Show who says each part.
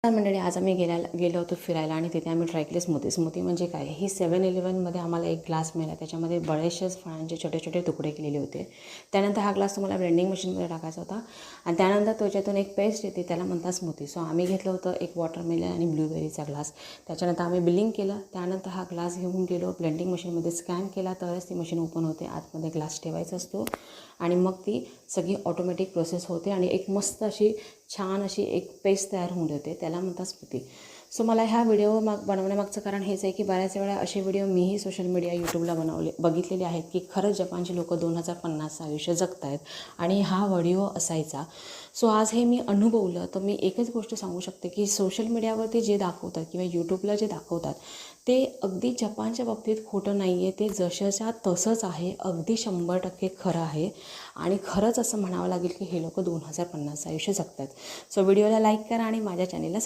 Speaker 1: मंडळी, आज आम्ही गेलो होतो फिरायला आणि तिथे आम्ही ट्राय केले स्मूथी. स्मूथी म्हणजे काय, ही 7-Elevenमध्ये आम्हाला एक ग्लास मिळाला. त्याच्यामध्ये बरेचसेच फळांचे छोटे छोटे तुकडे केलेले होते. त्यानंतर हा ग्लास तुम्हाला ब्लेंडिंग मशीनमध्ये टाकायचा होता आणि त्यानंतर त्याच्यातून एक पेस्ट येते, त्याला म्हणतात स्मूथी. सो आम्ही घेतलं होतं एक वॉटरमेलन आणि ब्लूबेरीचा ग्लास. त्याच्यानंतर आम्ही बिलिंग केलं. त्यानंतर हा ग्लास घेऊन गेलो ब्लेंडिंग मशीनमध्ये, स्कॅन केला तरच ती मशीन ओपन होते. आतमध्ये ग्लास ठेवायचा असतो आणि मग ती सगळी ऑटोमॅटिक प्रोसेस होते आणि एक मस्त अशी छान अशी एक पेस्ट तयार होऊन येते, त्याला म्हणतात स्मूथी. सो मला ह्या व्हिडिओ बनवण्यामागचं कारण हेच आहे की बऱ्याच वेळा असे व्हिडिओ मीही सोशल मीडिया यूट्यूबला बघितलेले आहेत की खरंच जपानचे लोक 2050 आयुष्य जगत आहेत आणि हा व्हिडिओ असायचा. सो आज हे मी अनुभवलं तर मी एकच गोष्ट सांगू शकते की सोशल मीडियावरती जे दाखवतात किंवा यूट्यूबला जे दाखवतात ते अगदी जपानच्या बाबतीत खोटं नाही आहे. ते जशाच्या तसंच आहे, अगदी 100% खरं आहे आणि खरंच असं म्हणावं लागेल की हे लोक 2050 आयुष्य जगतात. सो व्हिडिओला लाईक करा आणि माझ्या चॅनेलला